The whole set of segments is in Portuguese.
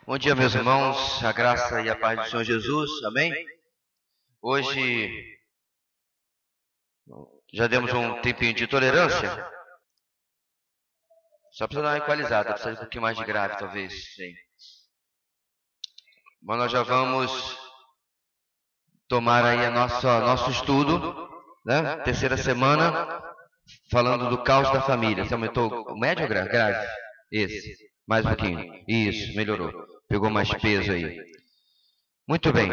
Bom dia, meus irmãos, a graça e a paz do Senhor Jesus, amém? Hoje já demos um tempinho de tolerância, só precisa dar uma equalizada, precisa de um pouquinho mais de grave, talvez. Sim. Mas nós já vamos tomar aí nosso estudo, né? Terceira semana, falando do caos da família. Você aumentou o médio ou grave? Grave. Esse. Mais um pouquinho. Isso, melhorou. Pegou mais peso aí. Muito bem.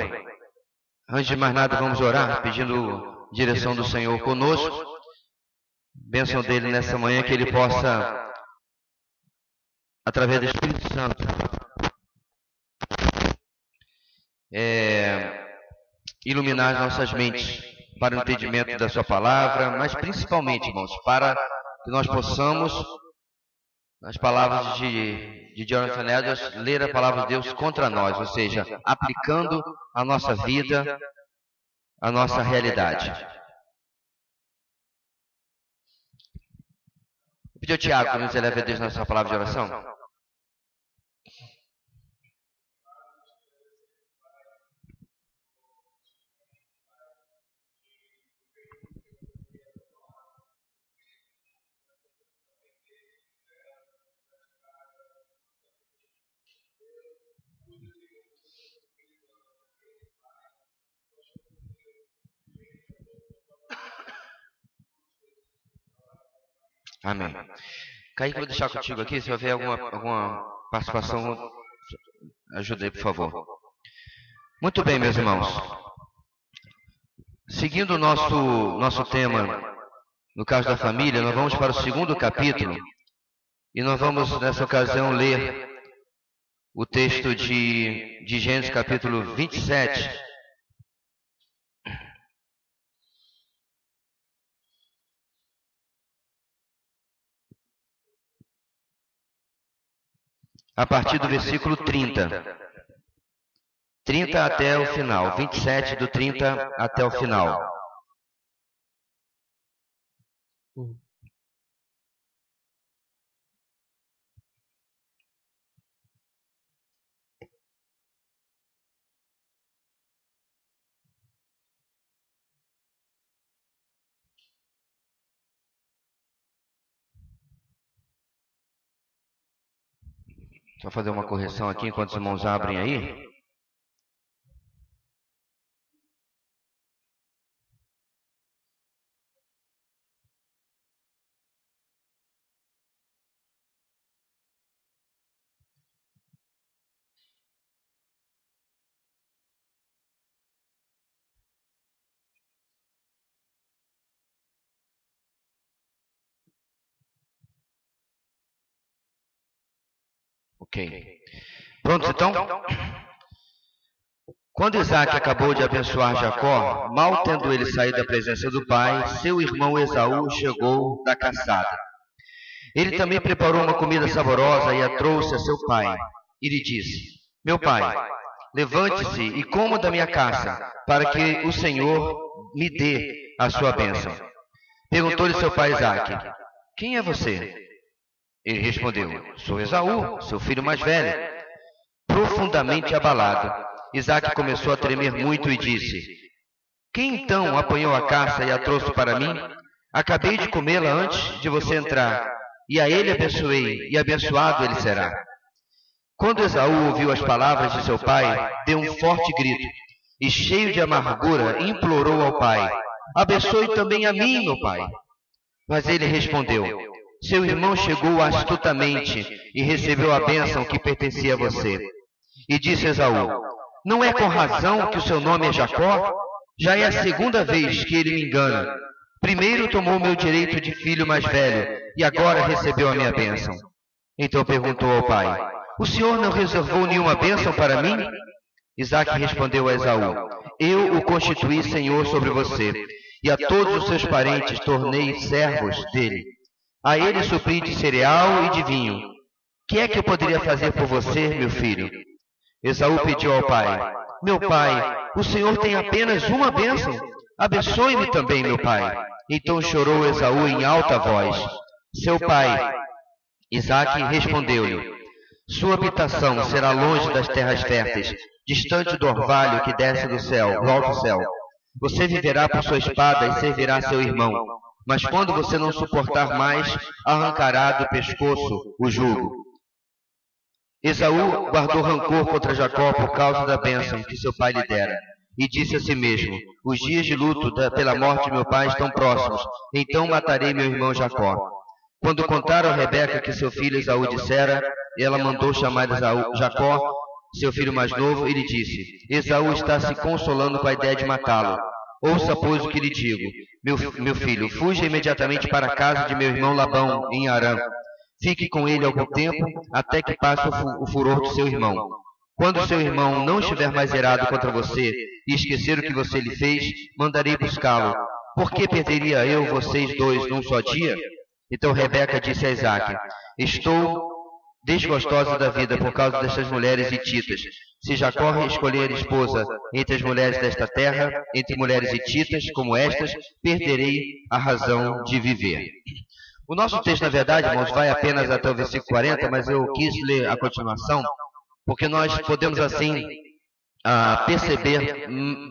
Antes de mais nada, vamos orar, pedindo direção do Senhor conosco. Bênção dele nessa manhã, que ele possa, através do Espírito Santo, iluminar as nossas mentes para o entendimento da sua palavra, mas principalmente, irmãos, para que nós possamos, nas palavras de Jonathan Edwards, ler a palavra de Deus contra nós, ou seja, aplicando a nossa vida, a nossa realidade. Vou pedir ao Tiago que nos eleve a Deus na sua palavra de oração. Amém. Kaique, vou deixar contigo aqui. Se houver alguma participação, ajude aí, por favor. Muito bem, meus irmãos. Seguindo o nosso tema, no caso da família, nós vamos para o segundo capítulo. E nós vamos, nessa ocasião, ler o texto de Gênesis, capítulo 27. A partir do versículo 30. 30 até o final. 27 do 30 até o final. Só fazer uma correção aqui enquanto os irmãos abrem aí. Ok. Prontos, então? Quando Isaac acabou de abençoar Jacó, mal tendo ele saído da presença do pai, seu irmão Esaú chegou da caçada. Ele também preparou uma comida saborosa e a trouxe a seu pai. E lhe disse: Meu pai, levante-se e coma da minha caça, para que o Senhor me dê a sua bênção. Perguntou-lhe seu pai Isaac: Quem é você? Ele respondeu: Sou Esaú, seu filho mais velho. Profundamente abalado, Isaac começou a tremer muito e disse: Quem então apanhou a caça e a trouxe para mim? Acabei de comê-la antes de você entrar, e a ele abençoei, e abençoado ele será. Quando Esaú ouviu as palavras de seu pai, deu um forte grito, e cheio de amargura, implorou ao pai: Abençoe também a mim, meu pai. Mas ele respondeu: Seu irmão chegou astutamente e recebeu a bênção que pertencia a você. E disse Esaú: Não é com razão que o seu nome é Jacó? Já é a segunda vez que ele me engana. Primeiro tomou meu direito de filho mais velho, e agora recebeu a minha bênção. Então perguntou ao pai: O senhor não reservou nenhuma bênção para mim? Isaac respondeu a Esaú: Eu o constituí senhor sobre você, e a todos os seus parentes tornei servos dele. A ele supri de cereal e de vinho. Que é que eu poderia fazer por você, meu filho? Esaú pediu ao pai: Meu pai, o senhor tem apenas uma bênção. Abençoe-me também, meu pai. Então chorou Esaú em alta voz. Seu pai, Isaac, respondeu-lhe: Sua habitação será longe das terras férteis, distante do orvalho que desce do céu, do alto céu. Você viverá por sua espada e servirá seu irmão. Mas quando você não suportar mais, arrancará do pescoço o jugo. Esaú guardou rancor contra Jacó por causa da bênção que seu pai lhe dera. E disse a si mesmo: os dias de luto pela morte de meu pai estão próximos, então matarei meu irmão Jacó. Quando contaram a Rebeca que seu filho Esaú dissera, ela mandou chamar Jacó, seu filho mais novo, e lhe disse: Esaú está se consolando com a ideia de matá-lo. Ouça, pois, o que lhe digo. Meu filho, fuja imediatamente para a casa de meu irmão Labão, em Harã. Fique com ele algum tempo, até que passe o furor do seu irmão. Quando seu irmão não estiver mais irado contra você e esquecer o que você lhe fez, mandarei buscá-lo. Por que perderia eu vocês dois num só dia? Então Rebeca disse a Isaque: estou desgostosa da vida por causa destas mulheres hititas. Se Jacó escolher esposa entre as mulheres desta terra, entre mulheres hititas como estas, perderei a razão de viver. O nosso texto, na verdade, irmãos, vai apenas até o versículo 40, mas eu quis ler a continuação, porque nós podemos assim perceber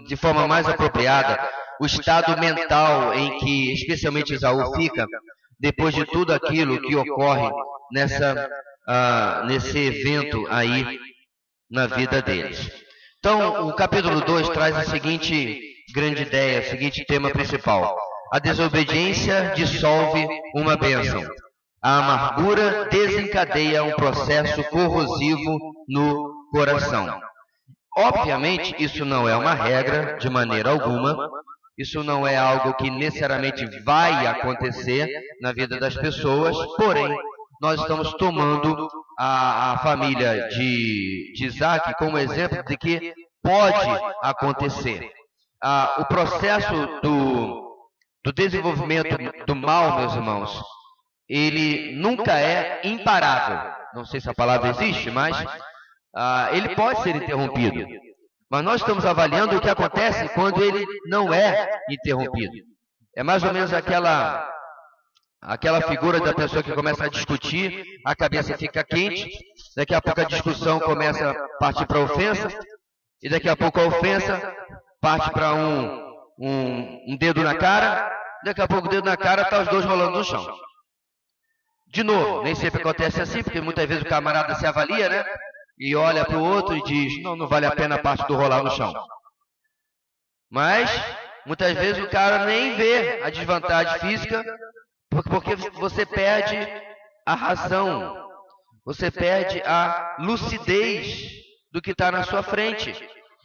de forma mais apropriada o estado mental em que especialmente Esaú fica depois de tudo aquilo que ocorre nesse evento aí na vida deles. Então, o capítulo 2 traz a seguinte grande ideia, o seguinte tema principal: a desobediência dissolve uma bênção. A amargura desencadeia um processo corrosivo no coração. Obviamente, isso não é uma regra de maneira alguma. Isso não é algo que necessariamente vai acontecer na vida das pessoas. Porém, nós estamos tomando a família de Isaac como exemplo de que pode acontecer. O processo do desenvolvimento do mal, meus irmãos, ele nunca é imparável. Não sei se a palavra existe, mas ele pode ser interrompido. Mas nós estamos avaliando o que acontece quando ele não é interrompido. É mais ou menos aquela figura da pessoa que começa a discutir, a cabeça fica quente, daqui a pouco a discussão começa a partir para a ofensa, e daqui a pouco a ofensa parte para um dedo na cara, daqui a pouco o dedo na cara está os dois rolando no chão. De novo, nem sempre acontece assim, porque muitas vezes o camarada se avalia, né? E olha para o outro e diz: não vale a pena a parte do rolar no chão. Mas, muitas vezes o cara nem vê a desvantagem física, porque você perde a razão, você perde a lucidez do que está na sua frente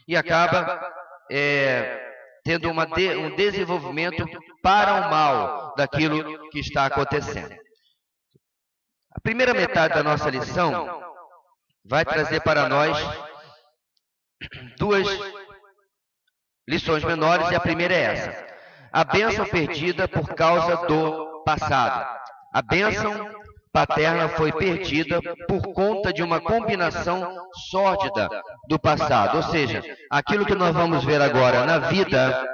e acaba tendo um desenvolvimento para o mal daquilo que está acontecendo. A primeira metade da nossa lição vai trazer para nós duas lições menores, e a primeira é essa: a bênção perdida por causa do passado. A bênção paterna foi perdida por conta de uma combinação sórdida do passado. Ou seja, aquilo que nós vamos ver agora na vida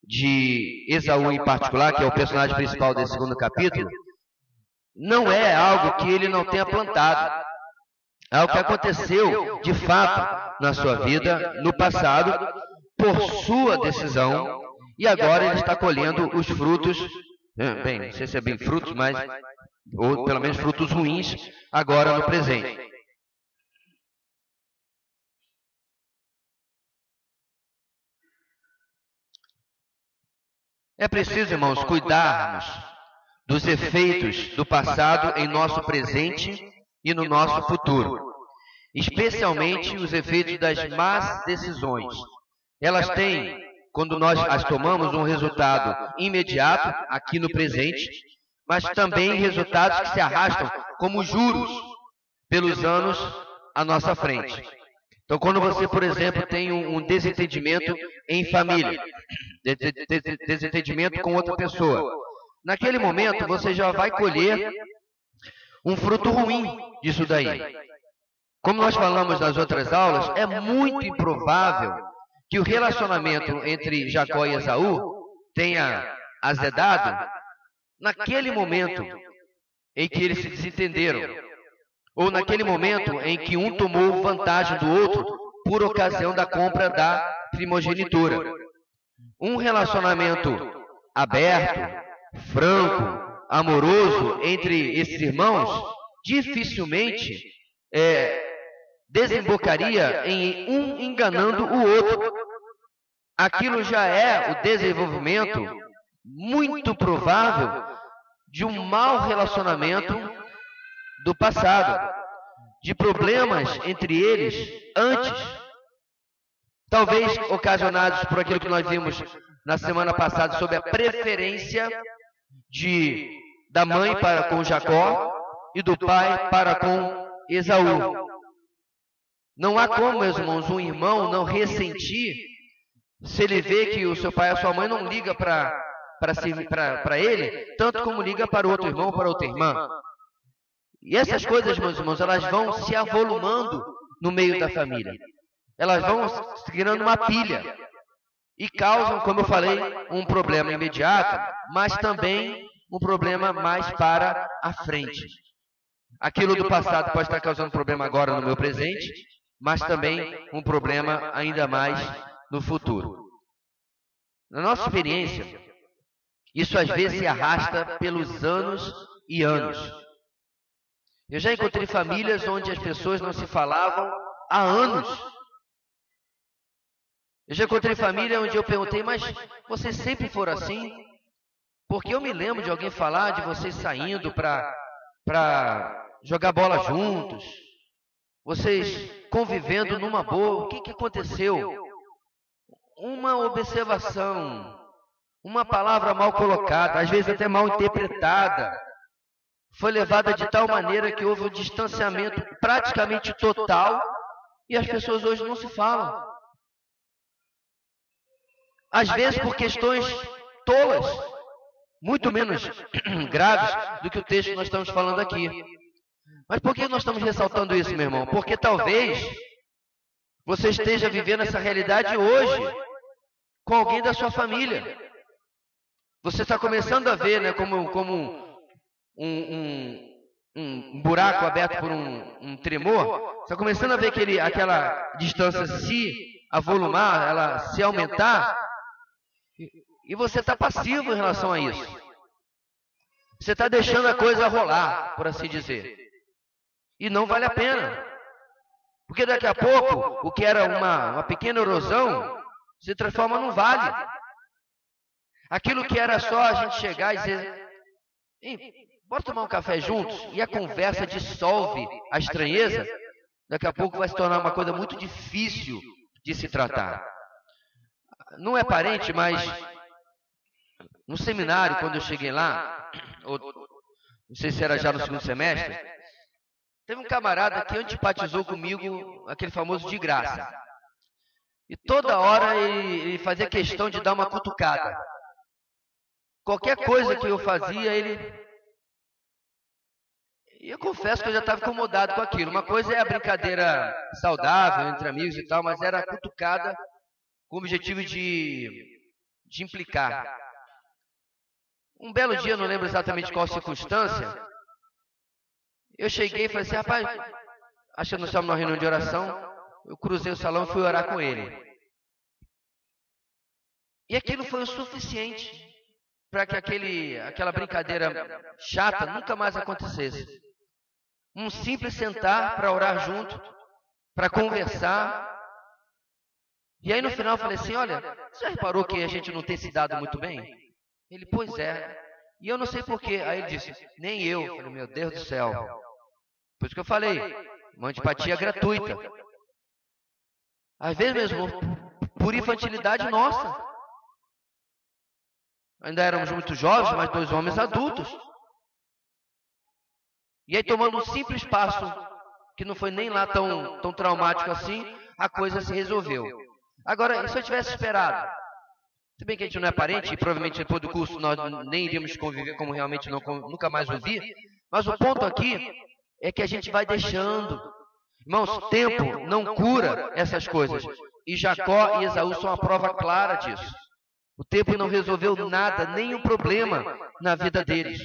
de Esaú em particular, que é o personagem principal desse segundo capítulo, não é algo que ele não tenha plantado. É algo que aconteceu de fato na sua vida, no passado, por sua decisão, e agora ele está colhendo os frutos, bem, não sei se é bem frutos, mas, ou pelo menos frutos ruins, agora no presente. É preciso, irmãos, cuidarmos dos efeitos do passado em nosso presente e no nosso futuro, especialmente os efeitos das más decisões. Elas têm, quando nós as tomamos, um resultado imediato aqui no presente, mas também resultados que se arrastam como juros pelos anos à nossa frente. Então, quando você, por exemplo, tem um desentendimento em família, desentendimento com outra pessoa, naquele momento você já vai colher um fruto ruim disso daí. Como nós falamos nas outras aulas, é muito improvável que o relacionamento entre Jacó e Esaú tenha azedado naquele momento em que eles se desentenderam. ou naquele momento em que um tomou vantagem do outro por ocasião da compra da primogenitura. Um relacionamento aberto, franco, amoroso entre esses irmãos dificilmente desembocaria em um enganando o outro. Aquilo já é o desenvolvimento muito provável de um mau relacionamento do passado, de problemas entre eles antes, talvez ocasionados por aquilo que nós vimos na semana passada sobre a preferência da mãe para com Jacó e do pai para com Esaú. Não há como, meus irmãos, um irmão não ressentir se ele vê que o seu pai ou a sua mãe não liga para ele, tanto como liga para outro irmão ou para outra irmã. E essas coisas, meus irmãos, elas vão se avolumando no meio da família. Elas vão se criando uma pilha e causam, como eu falei, um problema imediato, mas também um problema mais para a frente. Aquilo do passado pode estar causando problema agora no meu presente, mas também um problema ainda mais no futuro. Na nossa experiência, isso às vezes se arrasta pelos anos e anos. Eu já encontrei famílias onde as pessoas não se falavam há anos. Eu já encontrei família onde eu perguntei, mas vocês sempre foram assim? Porque eu me lembro de alguém falar de vocês saindo para jogar bola juntos, vocês convivendo numa boa. O que aconteceu? Uma observação, uma palavra mal colocada, às vezes até mal interpretada, foi levada de tal maneira que houve um distanciamento praticamente total e as pessoas hoje não se falam. Às vezes por questões tolas, muito menos graves do que o texto que nós estamos falando aqui. Mas por que nós estamos ressaltando isso, meu irmão? Porque talvez você esteja vivendo essa realidade hoje com alguém da sua família. Você está começando a ver, né, como um buraco aberto por um tremor. Você está começando a ver aquela distância se avolumar, ela se aumentar, e você está passivo em relação a isso. Você está deixando a coisa rolar, por assim dizer. E não vale a pena. Porque daqui a pouco, o que era uma pequena erosão, se transforma num vale. Aquilo que era só a gente chegar e dizer, bora tomar um café juntos, e a conversa dissolve a estranheza, daqui a pouco vai se tornar uma coisa muito difícil de se tratar. Não é parente, mas no seminário, quando eu cheguei lá, não sei se era já no segundo semestre, teve um camarada que antipatizou comigo, aquele famoso de graça. E toda hora ele fazia questão de dar uma cutucada. Qualquer coisa que eu fazia, E eu confesso que eu já estava incomodado com aquilo. Uma coisa é a brincadeira saudável entre amigos e tal, mas era a cutucada com o objetivo de implicar. Um belo dia, não lembro exatamente qual circunstância, eu cheguei e falei assim, rapaz, acho que nós estávamos numa reunião de oração, eu cruzei o salão e fui orar com ele. E aquilo foi o suficiente para que aquela brincadeira chata nunca mais acontecesse. Um simples sentar para orar junto, para conversar. E aí no final eu falei assim, olha, você já reparou que a gente não tem se dado muito bem? Ele, pois é. E eu não sei porquê. Aí ele disse, nem eu. Eu falei, meu Deus do céu. Por isso que eu falei, uma antipatia gratuita. Às vezes mesmo, por infantilidade nossa. Ainda éramos muito jovens, mas 2 homens adultos. E aí, tomando um simples passo, que não foi nem lá tão traumático assim, a coisa se resolveu. Agora, e se eu tivesse esperado? Se bem que a gente não é parente, e provavelmente depois do curso nós nem iríamos conviver como realmente nunca mais ouvir, mas o ponto aqui é que a gente vai deixando. Irmãos, tempo não cura essas coisas. E Jacó e Esaú são a prova clara disso. O tempo não resolveu nada, nenhum problema na vida deles.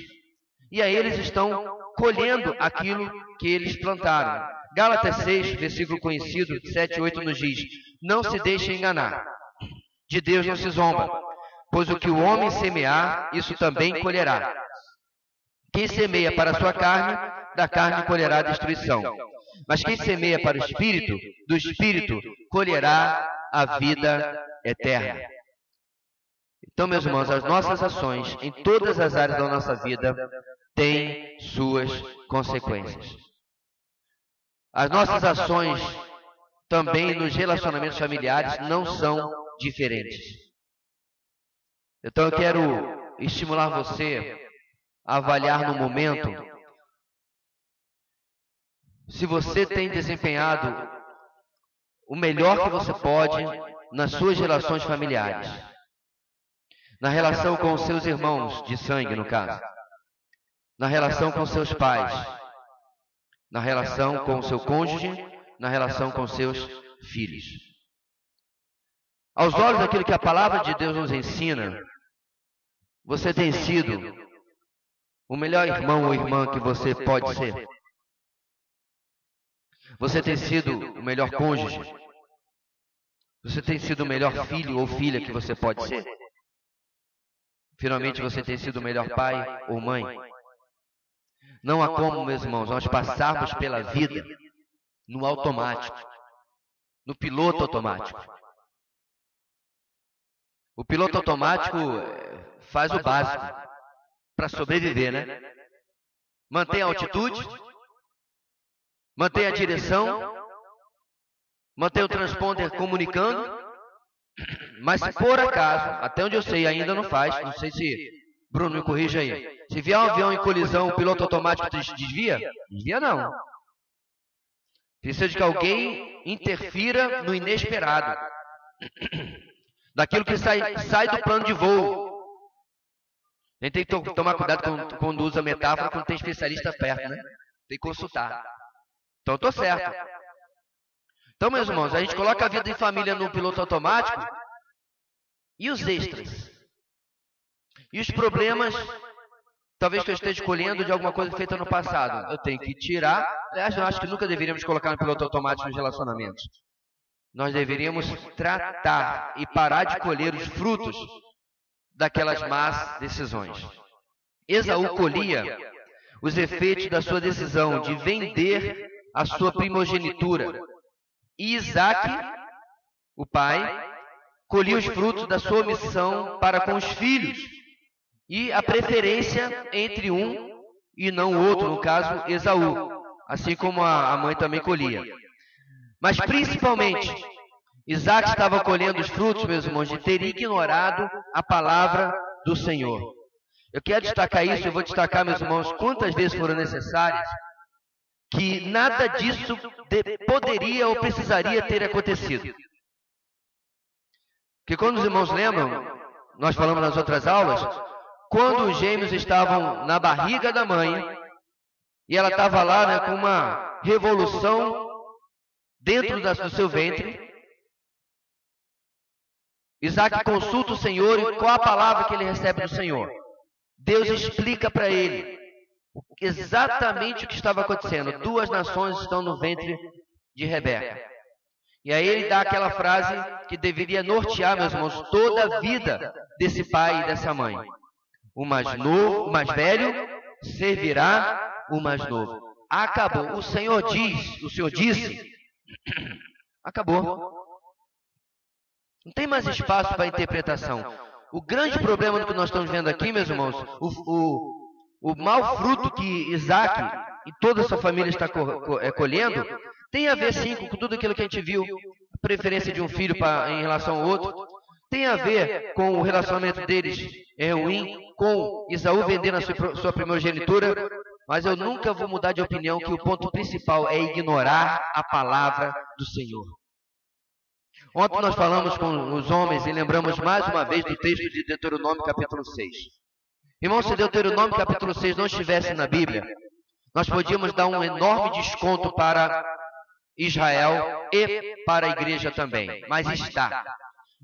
E aí eles estão colhendo aquilo que eles plantaram. Gálatas 6, versículo conhecido, 7 e 8 nos diz: não se deixe enganar, de Deus não se zomba, pois o que o homem semear, isso também colherá. Quem semeia para a sua carne, da carne colherá destruição. Mas quem semeia para o Espírito, do Espírito colherá a vida eterna. Então, meus irmãos, as nossas ações em todas as áreas da nossa vida têm suas consequências. As nossas ações também nos relacionamentos familiares não são diferentes. Então eu quero estimular você a avaliar no momento se você tem desempenhado o melhor que você pode nas suas relações familiares. Na relação com os seus irmãos de sangue, no caso. Na relação com seus pais. Na relação com o seu cônjuge, na relação com seus filhos. Aos olhos daquilo que a palavra de Deus nos ensina, você tem sido o melhor irmão ou irmã que você pode ser? Você tem sido o melhor cônjuge? Você tem sido o melhor filho ou filha que você pode ser? Finalmente você tem sido o melhor pai ou mãe? Não há como, meus irmãos, nós passarmos pela vida no automático, no piloto automático. O piloto automático faz o básico para sobreviver, né? Mantém a altitude, mantém a direção, mantém o transponder comunicando, mas se por acaso, até onde eu sei, ainda não faz, não sei se Bruno me corrija aí. Se vier um avião em colisão, o piloto automático desvia? Desvia não. Precisa de que alguém interfira no inesperado. Daquilo que sai do plano de voo. A gente tem que tomar cuidado quando usa metáfora, quando tem especialista perto, né? Tem que consultar. Então eu estou certo. Então, meus irmãos, a gente coloca a vida em família no piloto automático. E os extras? E os problemas, talvez que eu esteja escolhendo de alguma coisa feita no passado. Eu tenho que tirar. Aliás, eu acho que nunca deveríamos colocar no piloto automático nos relacionamentos. Nós deveríamos tratar e parar de colher os frutos daquelas más decisões. Esaú colhia os efeitos da sua decisão de vender a sua primogenitura. E Isaac, o pai, colhia os frutos da sua omissão para com os filhos. E a preferência entre um e não o outro, no caso, Esaú. Assim como a mãe também colhia. Mas principalmente, Isaac estava colhendo os frutos, meus irmãos, de ter ignorado a palavra do Senhor. Eu quero destacar isso, eu vou destacar, meus irmãos, quantas vezes foram necessárias, que nada disso poderia ou precisaria ter acontecido. Porque quando os irmãos lembram, nós falamos nas outras aulas, quando os gêmeos estavam na barriga da mãe, e ela estava lá, né, com uma revolução dentro do seu ventre, Isaac consulta o Senhor e qual a palavra que ele recebe do Senhor? Deus explica para ele exatamente o que estava acontecendo. 2 nações estão no ventre de Rebeca. E aí ele dá aquela frase que deveria nortear, meus irmãos, toda a vida desse pai e dessa mãe. O mais velho servirá o mais novo. Acabou. O Senhor disse, acabou. Não tem mais espaço para interpretação. O grande problema do que nós estamos vendo aqui, meus irmãos, o mau fruto que Isaac e toda a sua família está colhendo, tem a ver sim com tudo aquilo que a gente viu, a preferência de um filho em relação ao outro, tem a ver com o relacionamento deles ruim, com Esaú vendendo a sua primogenitura, mas eu nunca vou mudar de opinião que o ponto principal é ignorar a palavra do Senhor. Ontem nós falamos com os homens e lembramos mais uma vez do texto de Deuteronômio capítulo 6. Irmãos, se Deuteronômio capítulo 6 não estivesse na Bíblia, nós podíamos dar um enorme desconto para Israel e para a igreja também, mas está.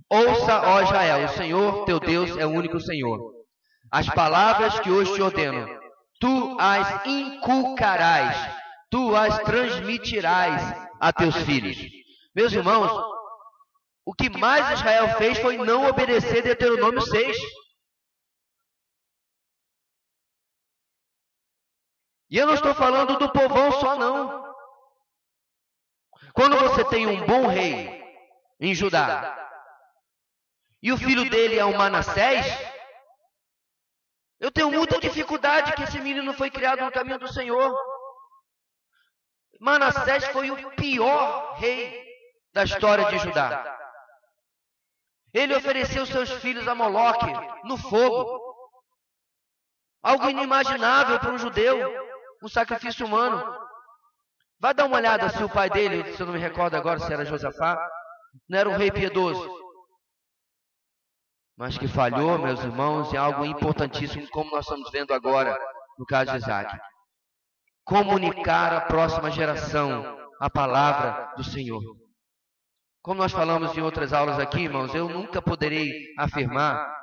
Ouça, ó Israel, o Senhor teu Deus é o único Senhor. As palavras que hoje te ordeno, tu as inculcarás tu as transmitirás a teus filhos. Meus irmãos, o que mais Israel fez foi não obedecer Deuteronômio 6. E eu não estou falando do povão só, não. Quando você tem um bom rei em Judá, e o filho dele é o Manassés, eu tenho muita dificuldade que esse menino foi criado no caminho do Senhor. Manassés foi o pior rei da história de Judá. Ele ofereceu seus filhos a Moloque no fogo. Algo inimaginável para um judeu, um sacrifício humano. Vai dar uma olhada se o pai dele, se eu não me recordo agora se era Josafá, não era um rei piedoso, mas que falhou, meus irmãos, em algo importantíssimo, como nós estamos vendo agora no caso de Isaac. Comunicar à próxima geração a palavra do Senhor. Como nós falamos em outras aulas aqui, irmãos, eu nunca poderei afirmar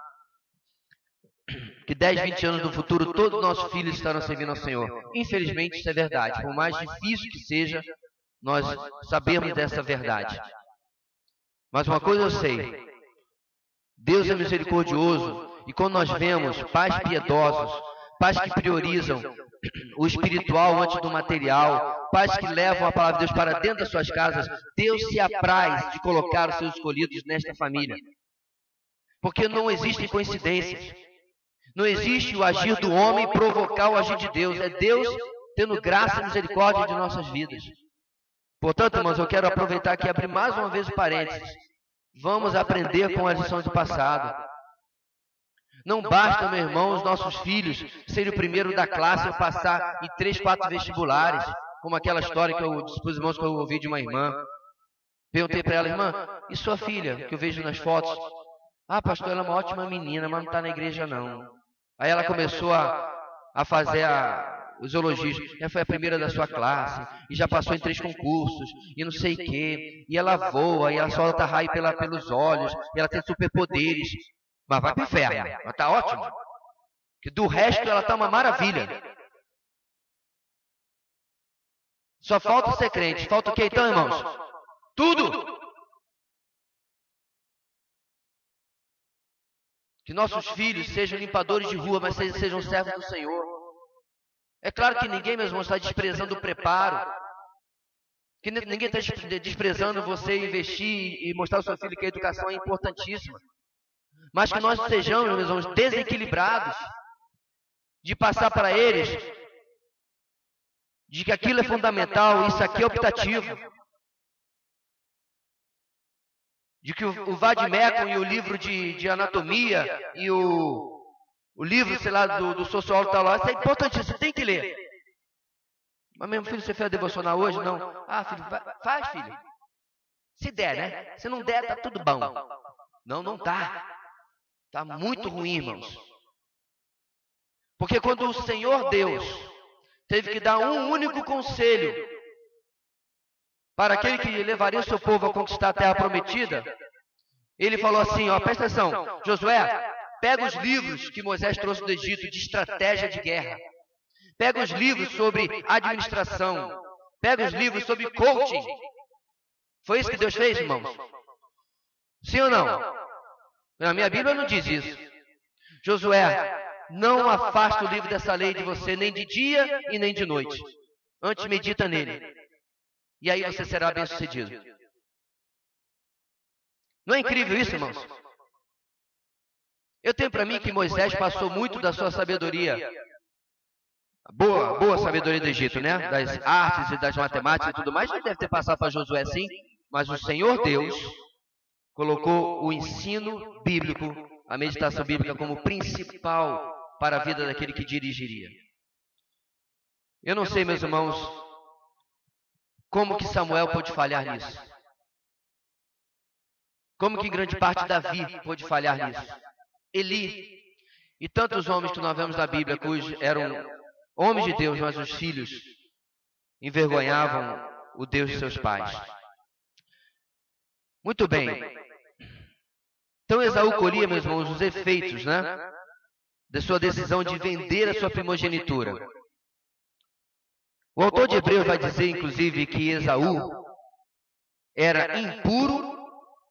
que 10, 20 anos no futuro todos os nossos filhos estarão servindo ao Senhor. Infelizmente isso é verdade. Por mais difícil que seja, nós sabemos dessa verdade. Mas uma coisa eu sei, Deus é misericordioso, e quando nós vemos pais piedosos, pais que priorizam o espiritual antes do material, pais que levam a palavra de Deus para dentro das suas casas, Deus se apraz de colocar os seus escolhidos nesta família. Porque não existem coincidências. Não existe o agir do homem provocar o agir de Deus. É Deus tendo graça e misericórdia de nossas vidas. Portanto, irmãos, eu quero aproveitar aqui e abrir mais uma vez o parênteses. Vamos aprender com a lição do passado. Não basta, meu irmão, os nossos filhos serem o primeiro da classe ou passar em 3, 4 vestibulares, como aquela história que eu disse para os irmãos que eu ouvi de uma irmã. Perguntei para ela, irmã, e sua filha, que eu vejo nas fotos? Ah, pastor, ela é uma ótima menina, mas não está na igreja não. Aí ela começou a fazer os elogios. Ela foi a primeira da sua classe, e já passou em 3 concursos, e não sei o quê. E ela voa, e ela solta raio pelos olhos, e ela tem superpoderes. Mas vai para o inferno, mas está ótimo. Que do resto ela está uma maravilha. Só falta ser crente. Falta o que então, irmãos? Tudo! Que nossos filhos sejam limpadores de rua, mas sejam servos do Senhor. É claro que ninguém, meus irmãos, está desprezando o preparo. Que ninguém está desprezando você investir e mostrar ao seu filho que a educação é importantíssima. Mas que nós sejamos, meus irmãos, desequilibrados de passar para eles de que aquilo é fundamental, isso aqui é optativo. De que o Vademecum e o livro de anatomia e o livro, sei lá, do sociólogo tal lá, isso é importante, você tem que ler. Mas meu filho, você fez a devocional hoje? Não. Ah, filho, faz, filho. Se der, né? Se não der, tá tudo bom. Não, não tá. Tá muito ruim, irmãos. Porque quando o Senhor Deus teve que dar um único conselho para aquele que levaria o seu povo a conquistar a terra prometida, ele falou assim, ó, presta atenção, Josué, pega os livros que Moisés trouxe do Egito de estratégia de guerra, pega os livros sobre administração, pega os livros sobre coaching. Foi isso que Deus fez, irmãos? Sim ou não? Na minha Bíblia não diz isso. Josué, não afasta o livro dessa lei de você, nem de dia e nem de noite. Antes medita nele. E aí você será bem-sucedido. Não é incrível isso, irmãos? Eu tenho para mim que Moisés passou muito da sua sabedoria. Boa sabedoria do Egito, né? Das artes e das matemáticas e tudo mais. Ele deve ter passado para Josué sim. Mas o Senhor Deus colocou o ensino bíblico, a meditação bíblica como principal para a vida daquele que dirigiria. Eu não sei, meus irmãos, como que Samuel pôde falhar nisso? Como que em grande parte Davi pôde falhar nisso? Eli e tantos homens que nós vemos na Bíblia, cujos eram homens de Deus, mas os filhos envergonhavam o Deus de seus pais. Muito bem. Então Esaú colhia, meus irmãos, os efeitos, né, da sua decisão de vender a sua primogenitura. O autor de Hebreus vai dizer, inclusive, que Esaú era impuro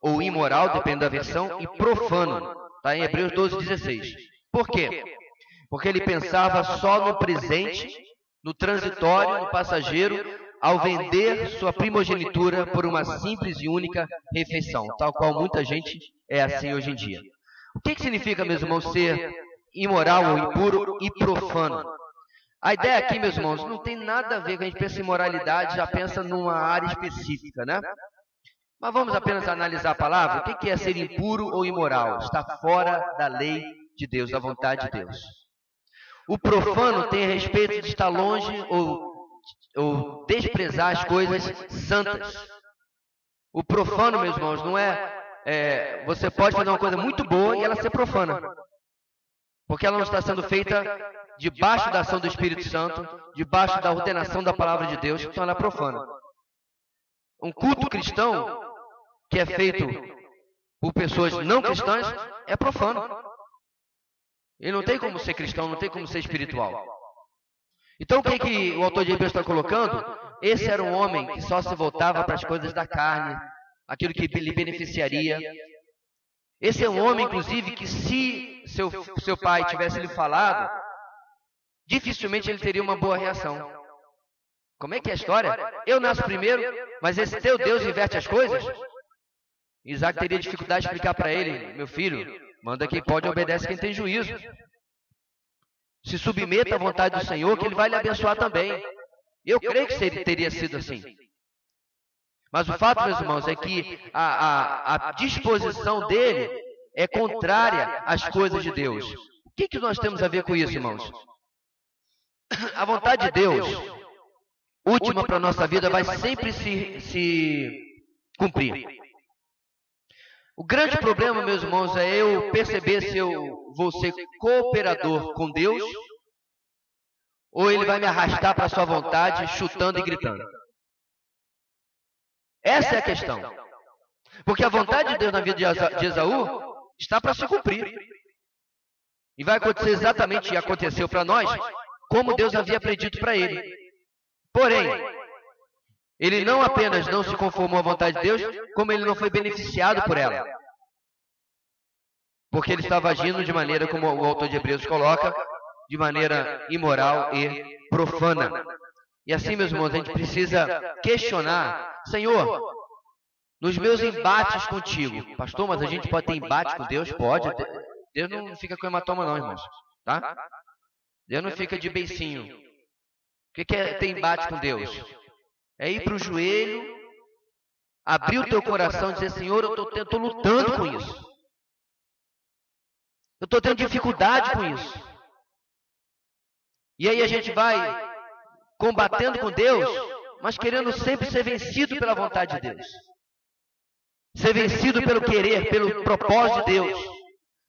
ou imoral, dependendo da versão, e profano. Está em Hebreus 12:16. Por quê? Porque ele pensava só no presente, no transitório, no passageiro, ao vender sua primogenitura por uma simples e única refeição, tal qual muita gente é assim hoje em dia. O que significa, meus irmãos, ser imoral ou impuro e profano? A ideia aqui, meus irmãos, não tem nada a ver com a gente pensa em moralidade, já pensa numa área específica, né? Mas vamos apenas analisar a palavra. O que é ser impuro ou imoral? Está fora da lei de Deus, da vontade de Deus. O profano tem a respeito de estar longe ou desprezar as coisas santas. O profano, meus irmãos, não é... Você pode fazer uma coisa muito boa e ela ser profana. Porque ela não está sendo feita debaixo da ação do Espírito Santo, debaixo da ordenação da palavra de Deus, então ela é profana. Um culto cristão que é feito por pessoas não cristãs é profano. Ele não tem como ser cristão, não tem como ser espiritual. Então o que o autor de Hebreus está colocando? Esse era um homem que só se voltava para as coisas da carne, aquilo que lhe beneficiaria. Esse é um homem, inclusive, que se seu pai tivesse lhe falado, dificilmente ele teria uma boa reação. Como é que é a história? Eu nasço primeiro, mas esse teu Deus inverte as coisas? Isaac teria dificuldade de explicar para ele: meu filho, manda quem pode e obedece quem tem juízo. Se submeta à vontade do Senhor, que Ele vai lhe abençoar também. Eu creio que teria sido assim. Mas o fato, meus irmãos, é que a disposição dele é contrária às coisas de Deus. O que nós temos a ver com isso, irmãos? A vontade de Deus, última para a nossa vida, vai sempre se cumprir. O grande problema, meus irmãos, é eu perceber se eu vou ser cooperador com Deus ou Ele vai me arrastar para a sua vontade, chutando e gritando. Essa é a questão. Porque a vontade de Deus na vida de Esaú está para se cumprir. E vai acontecer exatamente, e aconteceu para nós, como Deus havia predito para ele. Porém, ele não apenas não se conformou à vontade de Deus, como ele não foi beneficiado por ela. Porque ele estava agindo de maneira, como o autor de Hebreus coloca, de maneira imoral e profana. E assim, meus irmãos, a gente precisa questionar: Senhor, nos meus embates contigo, pastor, mas a gente pode ter embate com Deus? Pode. Deus não fica com hematoma não, irmãos. Tá? Deus não fica de beicinho. O que é ter embate com Deus? É ir para o joelho, abrir o teu coração e dizer: Senhor, eu estou lutando com isso. Eu estou tendo dificuldade com isso. E aí a gente vai combatendo com Deus, mas querendo sempre ser vencido pela vontade de Deus. Ser vencido pelo querer, pelo propósito de Deus.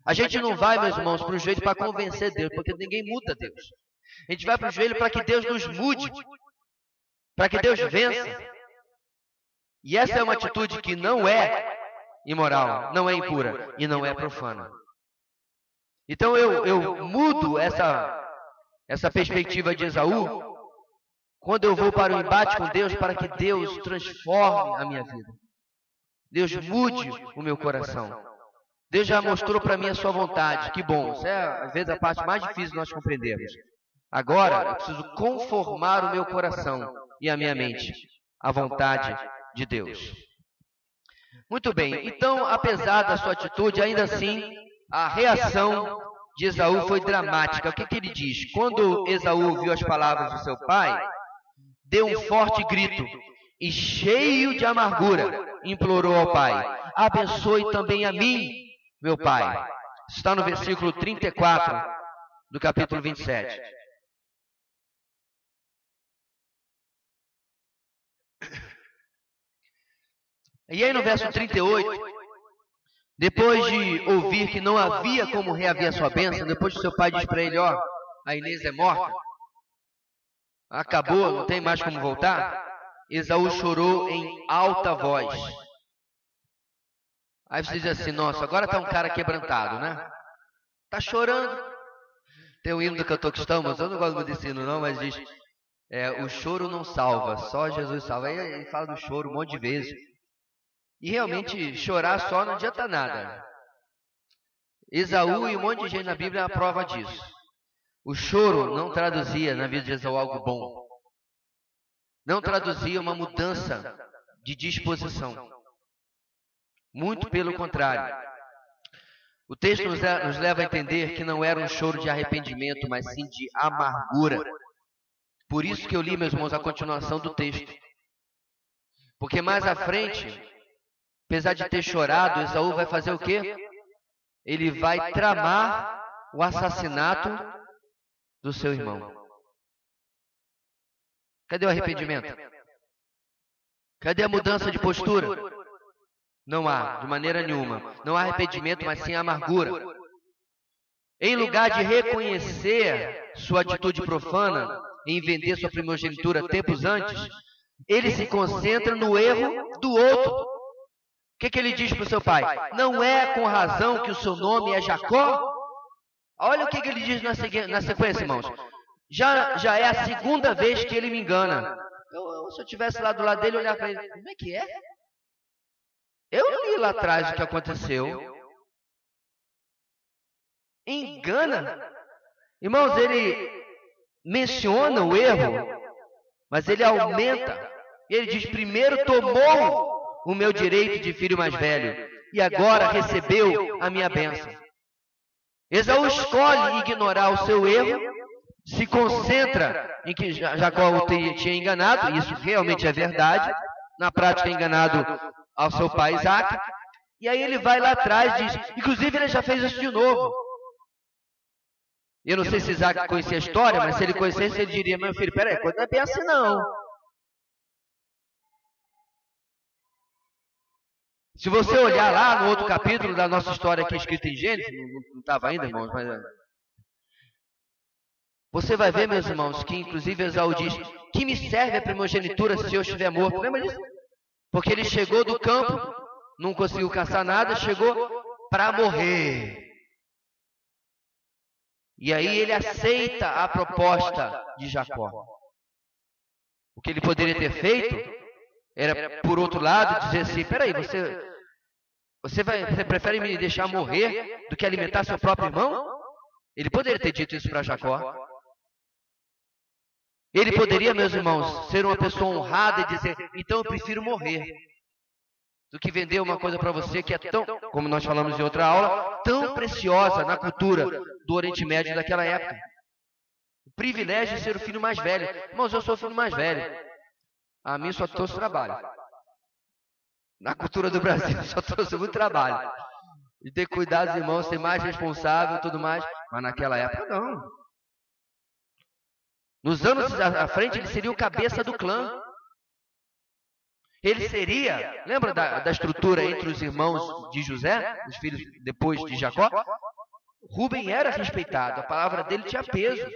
A gente não vai, meus irmãos, para o joelho para convencer Deus, porque ninguém muda Deus. A gente vai para o joelho para que Deus nos mude, para que Deus vença. E essa é uma atitude que não é imoral, não é impura e não é profana. Então eu mudo essa perspectiva de Esaú quando eu vou para o embate com Deus, para que Deus transforme a minha vida. Deus mude o meu coração. Deus já mostrou para mim a sua vontade. Que bom. Isso é, às vezes, a parte mais difícil de nós compreendermos. Agora, eu preciso conformar o meu coração e a minha mente à vontade de Deus. Muito bem. Então, apesar da sua atitude, ainda assim, a reação de Esaú foi dramática. O que ele diz? Quando Esaú ouviu as palavras do seu pai, deu um forte grito e, cheio de amargura, implorou ao pai: abençoe também a mim, meu pai. Está no versículo 34 do capítulo 27. E aí no verso 38, depois de ouvir que não havia como reaver a sua bênção, depois que seu pai diz para ele: ó, a Inês é morta, acabou, não tem mais como voltar, Esaú chorou em alta voz. Aí você diz assim: nossa, agora está um cara quebrantado, né? Está chorando. Tem um hino do cantor cristão, mas eu não gosto muito desse hino não, mas diz: o choro não salva, só Jesus salva. Aí ele fala do choro um monte de vezes. E realmente chorar só não adianta nada. Esaú e um monte de gente na Bíblia é a prova disso. O choro não traduzia na vida de Esaú algo bom. Não traduzia uma mudança de disposição. Muito pelo contrário. O texto nos leva a entender que não era um choro de arrependimento, mas sim de amargura. Por isso que eu li, meus irmãos, a continuação do texto. Porque mais à frente, apesar de ter chorado, Esaú vai fazer o quê? Ele vai tramar o assassinato do seu irmão. Cadê o arrependimento? Cadê a mudança de postura? Não há, de maneira nenhuma. Não há arrependimento, mas sim amargura. Em lugar de reconhecer sua atitude profana em vender sua primogenitura tempos antes, ele se concentra no erro do outro. O que ele diz para o seu pai? Não é com razão que o seu nome é Jacó? Olha o que ele diz na sequência, irmãos. Já é a segunda vez que ele me engana. Se eu estivesse lá do lado dele, olhar para ele, como é que é? Eu li lá atrás o que aconteceu. Engana. Irmãos, ele menciona o erro, mas ele aumenta. Ele diz, primeiro tomou o meu direito de filho mais velho, e agora recebeu a minha bênção. Esaú escolhe ignorar o seu erro, se concentra em que Jacó o tinha enganado, e isso realmente é verdade, na prática é enganado ao seu pai Isaac, e aí ele vai lá atrás e diz, inclusive ele já fez isso de novo. Eu não sei se Isaac conhecia a história, mas se ele conhecesse, ele diria, meu filho, peraí, não é bem assim não. Se você olhar lá no outro capítulo da nossa história aqui escrita em Gênesis, não estava ainda, irmãos, mas você vai ver, meus irmãos, que inclusive Esaú diz, que me serve a primogenitura se eu estiver morto? Lembra disso? Porque ele chegou do campo, não conseguiu caçar nada, chegou para morrer. E aí ele aceita a proposta de Jacó. O que ele poderia ter feito era, por outro lado, dizer assim, peraí, você prefere me deixar morrer do que alimentar seu próprio irmão? Ele poderia ter dito isso para Jacó. Ele poderia, meus irmãos, ser uma pessoa honrada e dizer, então eu prefiro morrer do que vender uma coisa para você que é tão, como nós falamos em outra aula, tão preciosa na cultura do Oriente Médio daquela época. O privilégio de ser o filho mais velho. Irmãos, eu sou o filho mais velho. A mim só trouxe trabalho. Na cultura do Brasil só trouxe muito trabalho. De ter cuidado dos irmãos, ser mais responsável e tudo mais. Mas naquela época não. Nos anos à frente ele seria o cabeça do clã. Ele seria, lembra da estrutura entre os irmãos de José, os filhos depois de Jacó? Rúben era respeitado, a palavra dele tinha peso.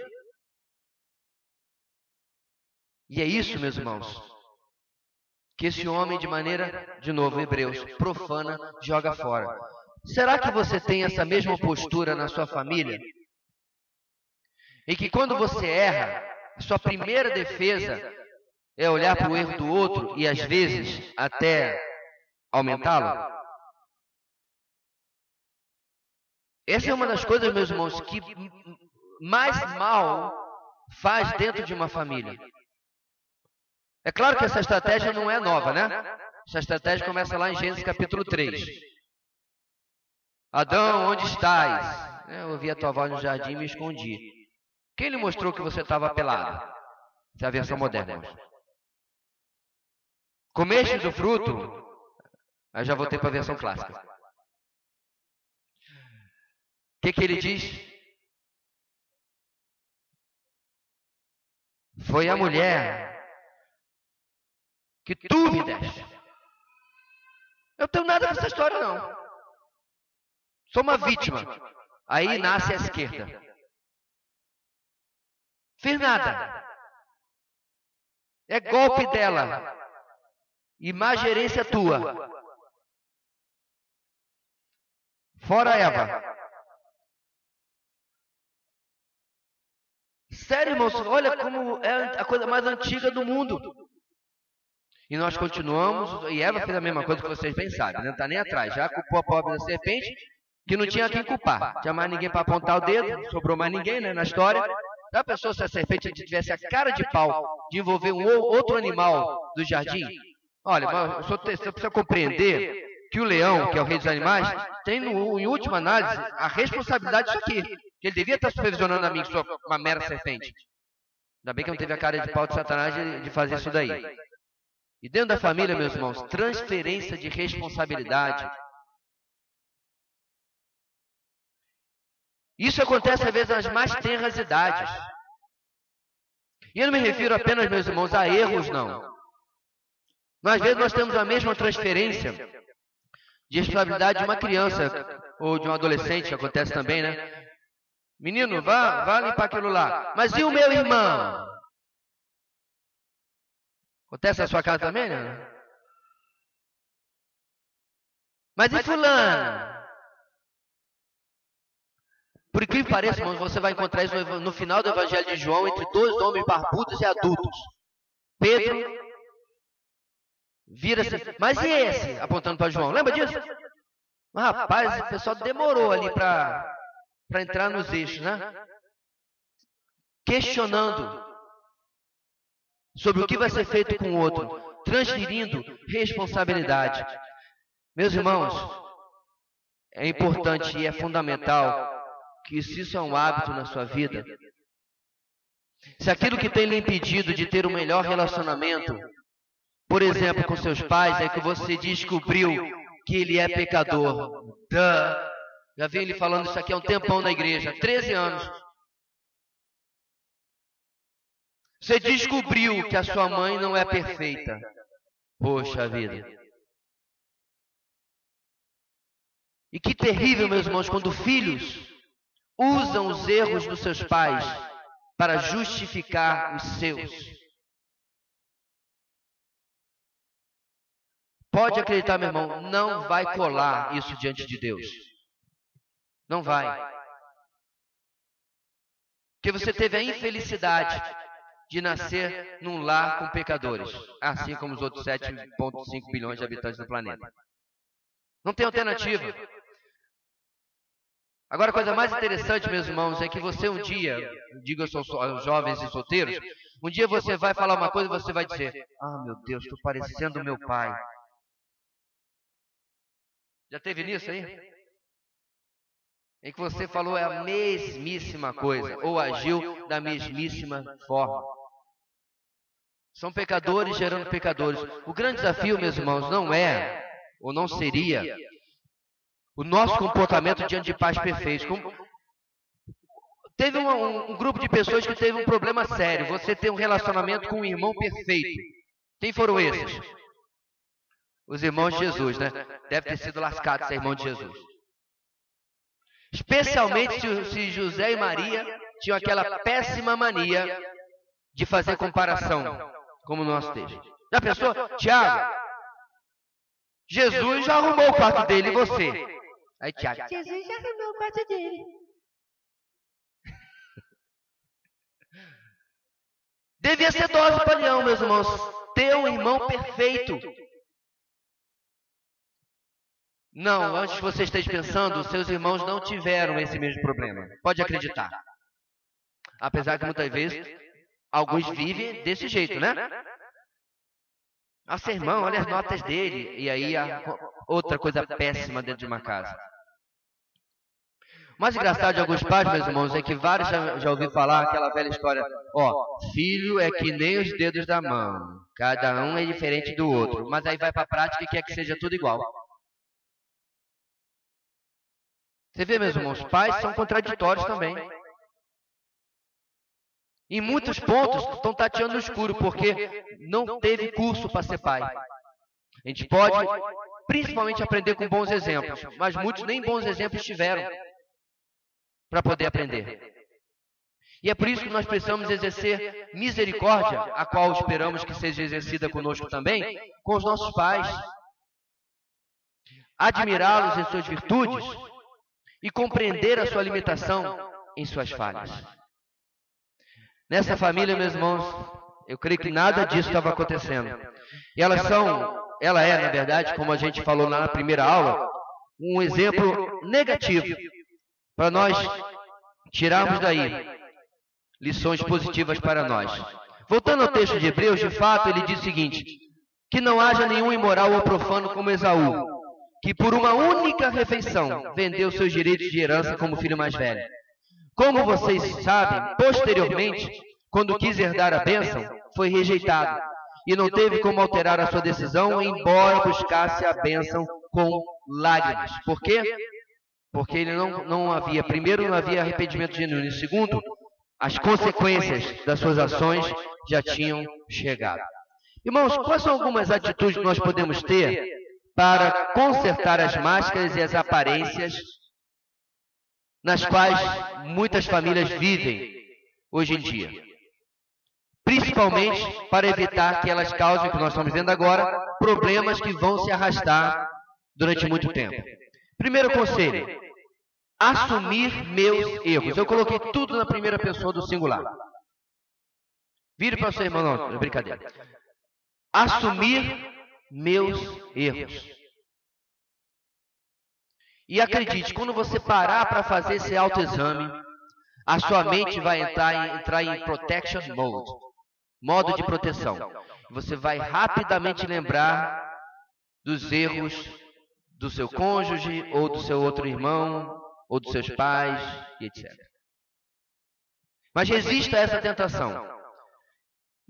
E é isso, meus irmãos, que esse homem de maneira, de novo, Hebreus, profana, joga fora. Será que você tem essa mesma postura na sua família? Em que quando você erra, a sua primeira defesa é olhar para o erro do outro e às vezes até aumentá-lo? Essa é uma das coisas, meus irmãos, que mais mal faz dentro de uma família. É claro que essa estratégia não é nova, né? Essa estratégia começa lá em Gênesis capítulo 3. Adão, onde estás? Eu ouvi a tua voz no jardim e me escondi. Quem lhe mostrou que você estava pelado? Essa é a versão moderna. Comeste do fruto? Aí já voltei para a versão clássica. O que ele diz? Foi a mulher que tu me deste. Eu não tenho nada com essa história, não. Sou uma vítima. Aí nasce a esquerda. Fiz nada. É golpe dela. E má gerência tua. Fora Eva. Sério, irmãos, olha como é a coisa mais antiga do mundo. E nós continuamos, e Eva fez a mesma coisa que vocês bem sabem, não está nem atrás. Já culpou a pobre da serpente, que não tinha quem culpar. Não tinha mais ninguém para apontar o dedo, sobrou mais ninguém, né, na história. Já pensou se a serpente tivesse a cara de pau de envolver um outro animal do jardim? Olha, você precisa compreender que o leão, que é o rei dos animais, tem, em última análise, a responsabilidade disso aqui. Que ele devia estar supervisionando a mim, que sou uma mera serpente. Ainda bem que não teve a cara de pau de Satanás de fazer isso daí. E dentro da família, meus irmãos, transferência de responsabilidade. Isso acontece às vezes nas mais tenras idades. E eu não me refiro apenas, meus irmãos, a erros, não. Mas às vezes nós temos a mesma transferência de responsabilidade de uma criança ou de um adolescente, que acontece também, né? Menino, vá limpar aquilo lá. Mas e o meu irmão? Acontece na sua casa também, né? Mas e fulano? Por incrível que pareça, irmãos, você vai encontrar isso no final do Evangelho de João, entre dois homens barbudos e adultos. Pedro vira-se, mas e esse? Apontando para João, lembra disso? Mas rapaz, o pessoal demorou ali para entrar nos eixos, né? Questionando sobre o que vai ser feito com o outro, transferindo responsabilidade. Meus irmãos, é importante e é fundamental que se isso é um hábito na sua vida, se aquilo que tem lhe impedido de ter um melhor relacionamento, por exemplo, com seus pais, é que você descobriu que ele é pecador. Já vem ele falando isso aqui há um tempão na igreja, 13 anos. Você descobriu que a sua mãe não é perfeita. Poxa vida. E que terrível, meus irmãos, quando filhos usam os erros dos seus pais para justificar os seus. Pode acreditar, meu irmão, não vai colar isso diante de Deus. Não vai. Porque você teve a infelicidade de nascer num lar com pecadores, assim como os outros 7,5 bilhões de habitantes do planeta. Não tem alternativa. Agora, a coisa mais interessante, meus irmãos, é que você um dia, digo aos jovens e solteiros, um dia você vai falar uma coisa e você vai dizer: ah, meu Deus, estou parecendo o meu pai. Já teve nisso aí? Em que você falou a mesmíssima coisa, ou agiu da mesmíssima forma. São pecadores gerando pecadores. O grande desafio, meus irmãos, não é, ou não seria, o nosso comportamento diante de pais perfeitos. Teve um grupo de pessoas que teve um problema sério. Você tem um relacionamento com um irmão perfeito. Quem foram esses? Os irmãos de Jesus, né? Deve ter sido lascado ser irmão de Jesus. Especialmente se José e Maria tinham aquela péssima mania de fazer comparação, como no nosso texto. Já pensou? Tiago, Jesus já arrumou o quarto dele e você? Aí Tiago, Jesus já arrumou o quarto dele. Devia ser dose para leão, meus irmãos. Ter um irmão perfeito. Não, antes que você esteja pensando, seus irmãos não tiveram esse mesmo problema. Pode acreditar. Apesar que muitas vezes alguns vivem desse jeito, né? Nossa, irmão, olha as notas dele. E aí outra coisa péssima dentro de uma casa. O mais engraçado de alguns pais, meus irmãos, é que vários já ouviram falar aquela velha história. Filho é que nem os dedos da mão. Cada um é diferente do outro. Mas aí vai para a prática e quer que seja tudo igual. Você vê, meus irmãos, pais são contraditórios também. Em muitos pontos estão tateando no escuro, porque não teve curso para ser pai. A gente pode, principalmente, aprender com bons exemplos, mas muitos nem bons exemplos tiveram para poder aprender. E é por isso que nós precisamos exercer misericórdia, a qual esperamos que seja exercida conosco também, com os nossos pais. Admirá-los em suas virtudes e compreender a sua limitação em suas falhas. Nessa família, meus irmãos, eu creio que nada disso estava acontecendo. Ela é, na verdade, como a gente falou lá na primeira aula, um exemplo negativo para nós tirarmos daí lições positivas para nós. Voltando ao texto de Hebreus, de fato, ele diz o seguinte: que não haja nenhum imoral ou profano como Esaú, que por uma única refeição vendeu seus direitos de herança como filho mais velho. Como vocês sabem, posteriormente, quando quis herdar a bênção, foi rejeitado e não teve como alterar a sua decisão, embora buscasse a bênção com lágrimas. Por quê? Porque ele não havia, primeiro, não havia arrependimento genuíno, e segundo, as consequências das suas ações já tinham chegado. Irmãos, quais são algumas atitudes que nós podemos ter para consertar as máscaras e as aparências nas quais muitas famílias vivem hoje em dia? Principalmente para evitar que elas causem, como nós estamos vendo agora, problemas que vão se arrastar durante muito tempo. Primeiro conselho: assumir meus erros. Eu coloquei tudo na primeira pessoa do singular. Vire para o seu irmão, não, é brincadeira. Assumir meus erros. E acredite, quando você parar para fazer esse autoexame, a sua mente vai entrar em protection mode, modo de proteção. Você vai rapidamente lembrar dos erros do seu cônjuge, ou do seu outro irmão, ou dos seus pais, e etc. Mas resista a essa tentação.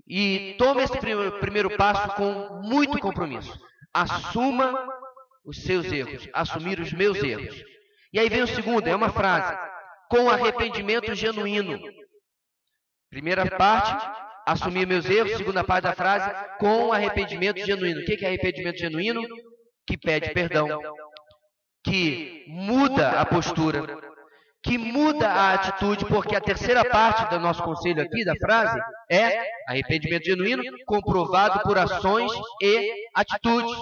E tome esse primeiro passo com muito compromisso. Assuma os seus erros, assumir os meus erros. E aí vem o segundo, é uma frase: com arrependimento genuíno. Primeira parte, assumir meus erros. Segunda parte da frase, com arrependimento genuíno. O que é arrependimento genuíno? Que pede perdão, que muda a postura, que muda a atitude, porque a terceira parte do nosso conselho aqui, da frase, é arrependimento genuíno comprovado por ações e atitudes.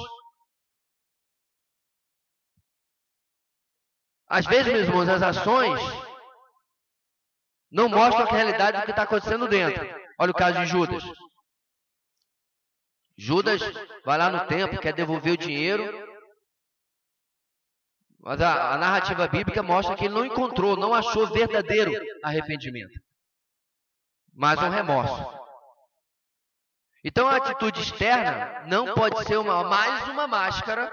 Às vezes, meus irmãos, as ações não mostram a realidade do que está acontecendo dentro. Olha o caso de Judas. Judas vai lá no templo, quer devolver o dinheiro, mas a narrativa bíblica mostra que ele não encontrou, não achou verdadeiro arrependimento, mas um remorso. Então a atitude externa não pode ser mais uma máscara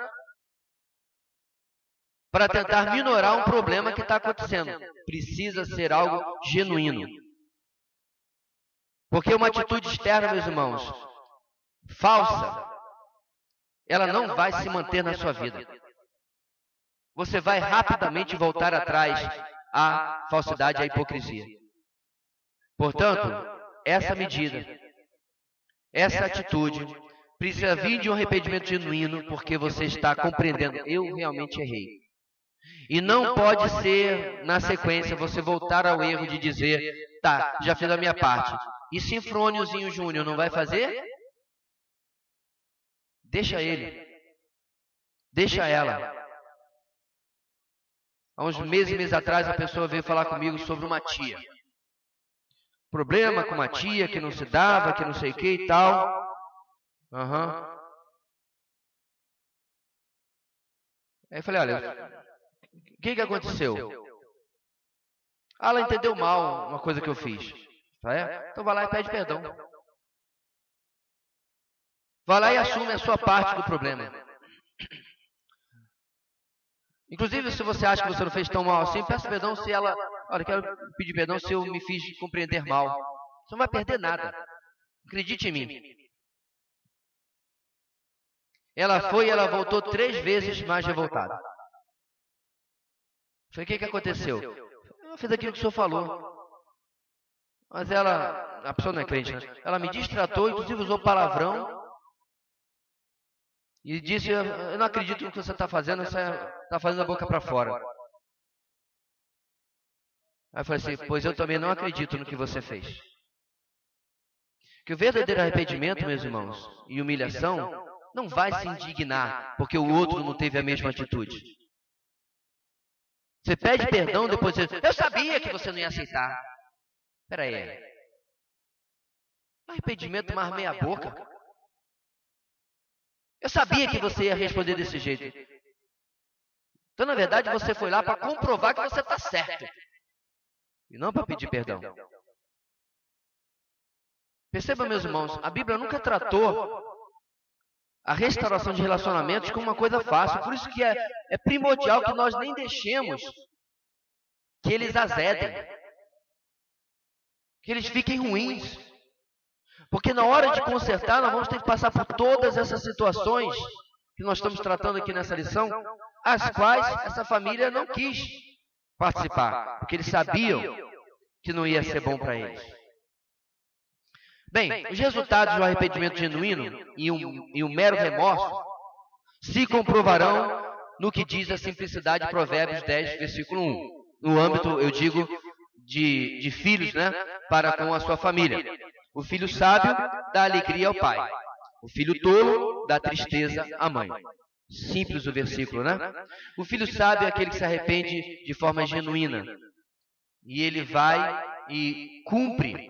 para tentar minorar um problema que está acontecendo. Precisa ser algo genuíno. Porque uma atitude externa, meus irmãos, falsa, ela não vai se manter na sua vida. Você vai rapidamente voltar atrás à falsidade, à hipocrisia. Portanto, essa medida, essa atitude, precisa vir de um arrependimento genuíno, porque você está compreendendo: eu realmente errei. E não pode ser, na sequência, você voltar ao erro de dizer: tá, já fiz a minha parte. E Sinfrôniozinho Júnior não vai fazer? Deixa ele. Deixa ela. Há uns meses atrás, a pessoa veio falar comigo sobre uma tia. Problema com uma tia que não se dava, que não sei o que e tal. Aí eu falei: olha, o que aconteceu? Ela entendeu mal uma coisa que eu fiz. Então vai lá e pede perdão. Vai lá e assume a sua parte do problema. Inclusive, se você acha que você não fez tão mal assim, peça perdão se ela... olha, eu quero pedir perdão se eu me fiz compreender mal. Você não vai perder nada. Acredite em mim. Ela foi e ela voltou 3 vezes mais revoltada. Falei: o que aconteceu? Eu fiz aquilo que o senhor falou. Mas a pessoa não é crente, né? Ela me distratou, inclusive usou palavrão. E disse: eu não acredito no que você está fazendo, você está fazendo a boca para fora. Aí eu falei assim: pois eu também não acredito no que você fez. Que o verdadeiro arrependimento, meus irmãos, e humilhação, não vai se indignar porque o outro não teve a mesma atitude. Você pede perdão, depois você... eu sabia que você não ia aceitar. Espera aí. Arrependimento mais meia boca. Eu sabia que você ia responder desse jeito. Então, na verdade, você foi lá para comprovar que você está certo. E não para pedir perdão. Perceba, meus irmãos, a Bíblia nunca tratou a restauração de relacionamentos como uma coisa fácil. Por isso que é primordial que nós nem deixemos que eles azedem, que eles fiquem ruins. Porque na hora de consertar, nós vamos ter que passar por todas essas situações que nós estamos tratando aqui nessa lição, as quais essa família não quis participar, porque eles sabiam que não ia ser bom para eles. Bem, os resultados do arrependimento genuíno e um mero remorso se comprovarão no que diz a simplicidade de Provérbios 10, versículo 1. No âmbito, eu digo, de filhos, né, para com a sua família. O filho sábio dá alegria ao pai. O filho tolo dá tristeza à mãe. Simples o versículo, né? O filho sábio é aquele que se arrepende de forma genuína. E ele vai e cumpre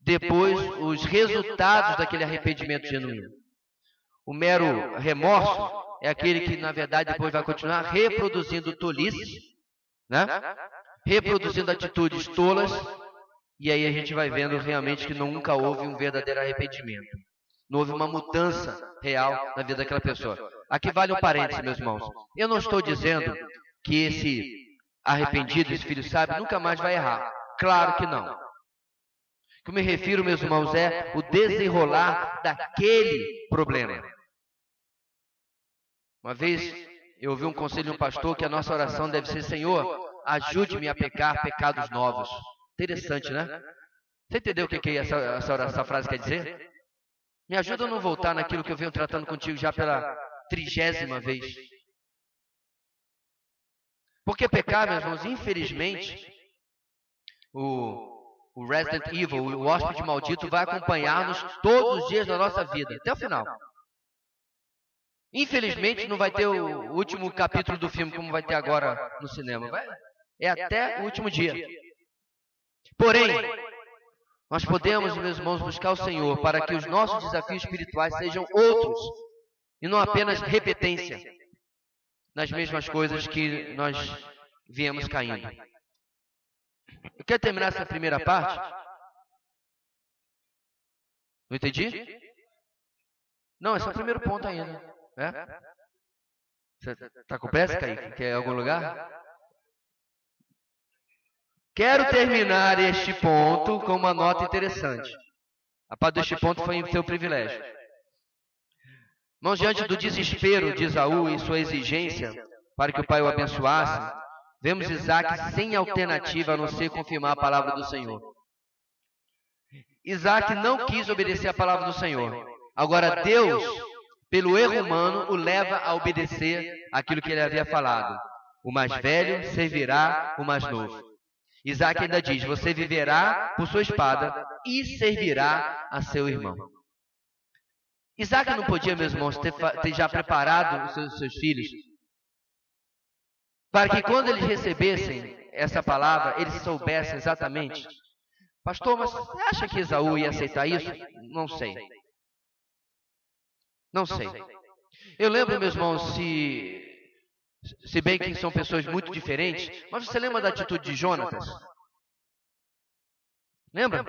depois os resultados daquele arrependimento genuíno. O mero remorso é aquele que, na verdade, depois vai continuar reproduzindo tolices, né? Reproduzindo atitudes tolas, e aí a gente vai vendo realmente que nunca houve um verdadeiro arrependimento. Não houve uma mudança real na vida daquela pessoa. Aqui vale um parêntese, meus irmãos. Eu não estou dizendo que esse arrependido, esse filho sábio, nunca mais vai errar. Claro que não. O que eu me refiro, meus irmãos, é o desenrolar daquele problema. Uma vez eu ouvi um conselho de um pastor que a nossa oração deve ser: Senhor, ajude-me a pecar pecados novos. Interessante, né? Você entendeu o que essa frase quer dizer? Me ajuda a não voltar naquilo que eu venho tratando contigo já pela 30ª vez. Porque pecar, meus irmãos, infelizmente, o Resident Evil, o hóspede maldito, vai acompanhar-nos todos os dias da nossa vida, até o final. Infelizmente, não vai ter o último capítulo do filme, como vai ter agora no cinema. É até o último dia. Porém, nós podemos, meus irmãos, buscar o Senhor para que os nossos desafios espirituais sejam outros e não apenas repetência nas mesmas coisas que nós viemos caindo. Eu quero terminar essa primeira parte. Não entendi? Não, esse é o primeiro ponto ainda. Você está com pressa, Kaique? Quer algum lugar? Quero terminar este ponto com uma nota interessante. A parte deste ponto foi em seu privilégio. Irmãos, diante do desespero de Esaú e sua exigência para que o pai o abençoasse, vemos Isaac sem alternativa a não ser confirmar a palavra do Senhor. Isaac não quis obedecer a palavra do Senhor. Agora Deus, pelo erro humano, o leva a obedecer aquilo que ele havia falado. O mais velho servirá o mais novo. Isaac ainda diz: você viverá por sua espada e servirá a seu irmão. Isaac não podia, meus irmãos, ter já preparado os seus filhos para que quando eles recebessem essa palavra, eles soubessem exatamente. Pastor, mas você acha que Esaú ia aceitar isso? Não sei. Não sei. Eu lembro, meus irmãos, se bem que são pessoas muito diferentes, mas você lembra da atitude de Jonatas? Lembra?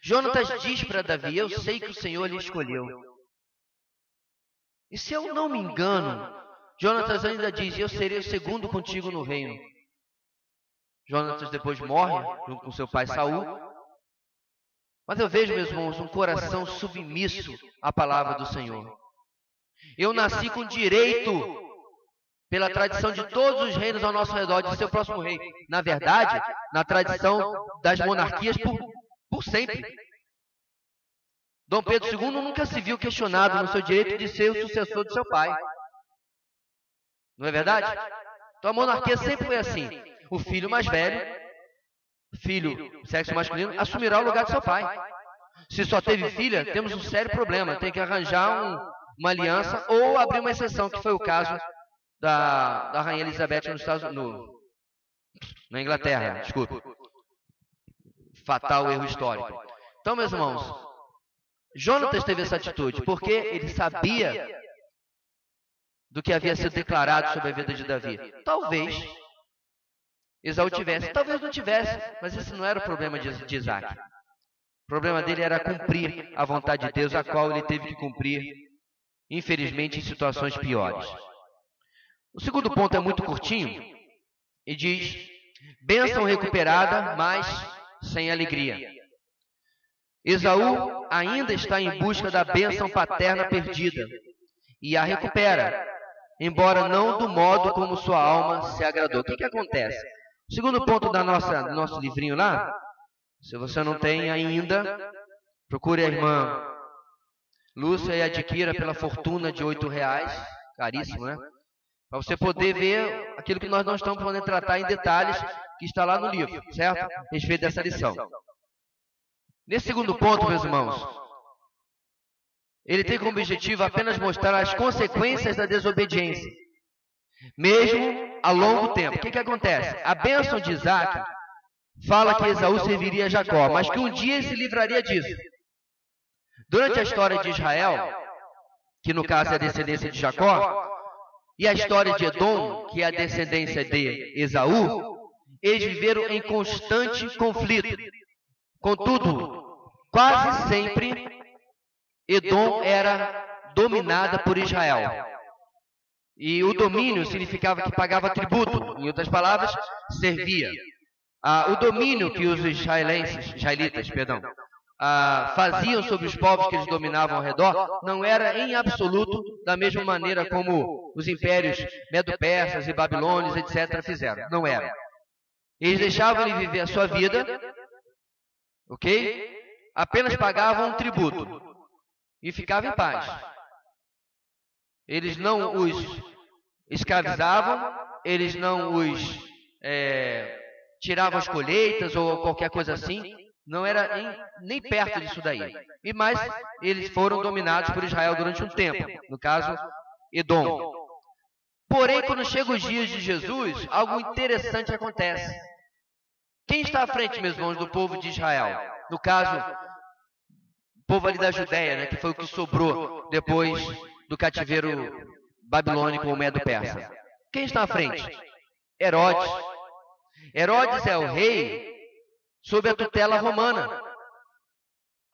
Jonatas diz para Davi: eu sei que o Senhor lhe escolheu. E se eu não me engano, Jonatas ainda diz: eu serei o segundo contigo no reino. Jonatas depois morre junto com seu pai Saul. Mas eu vejo, meus irmãos, um coração submisso à palavra do Senhor. Eu nasci com direito, pela tradição de todos os reinos ao nosso redor, de ser o próximo rei. Na verdade, na tradição das monarquias por sempre. Dom Pedro II nunca se viu questionado no seu direito de ser o sucessor de seu pai. Não é verdade? Então a monarquia sempre foi assim. O filho mais velho, filho sexo masculino, assumirá o lugar de seu pai. Se só teve filha, temos um sério problema. Tem que arranjar uma aliança ou abrir uma exceção, que foi o caso da Rainha Elizabeth na Inglaterra. Desculpa. fatal erro histórico. Então, meus irmãos, Jonatas teve essa atitude porque ele sabia do que havia sido declarado sobre a vida de Davi. Talvez Esaú tivesse, talvez não tivesse, mas esse não era o problema de Isaac. O problema dele era cumprir a vontade de Deus, a qual ele teve que cumprir, infelizmente, em situações piores. O segundo ponto é muito curtinho e diz: bênção recuperada, mas sem alegria. Esaú ainda está em busca da bênção paterna perdida e a recupera, embora não do modo como sua alma se agradou. O que acontece? O segundo ponto do nosso livrinho lá, se você não tem ainda, procure a irmã Lúcia e adquira pela fortuna de R$8, caríssimo, né? Para você poder ver aquilo que nós não estamos podendo tratar em detalhes, que está lá no livro, certo? A respeito dessa lição. Nesse segundo ponto, meus irmãos, ele tem como objetivo apenas mostrar as consequências da desobediência, mesmo a longo tempo. O que acontece? A bênção de Isaac fala que Esaú serviria a Jacó, mas que um dia ele se livraria disso. Durante a história de Israel, que no caso é a descendência de Jacó, e a história de Edom, que é a descendência de Esaú, eles viveram em constante conflito. Contudo, quase sempre, Edom era dominada por Israel. E o domínio significava que pagava tributo, em outras palavras, servia. O domínio que os israelitas, faziam sobre os povos que eles dominavam ao redor não era em absoluto da mesma maneira como os impérios medo-persas e babilônios, etc., fizeram. Não era. Eles deixavam ele viver a sua vida, ok? Apenas pagavam um tributo e ficavam em paz. Eles não os escravizavam, eles não os tiravam as colheitas ou qualquer coisa assim. Não era nem perto disso daí. E mais, eles foram dominados por Israel durante um tempo. No caso, Edom. Porém, quando chegam os dias de Jesus, algo interessante acontece. Quem está à frente, meus irmãos, do povo de Israel? No caso, o povo ali da Judéia, né, que foi o que sobrou depois do cativeiro babilônico ou medo-persa. Quem está à frente? Herodes. Herodes é o rei sob a tutela romana.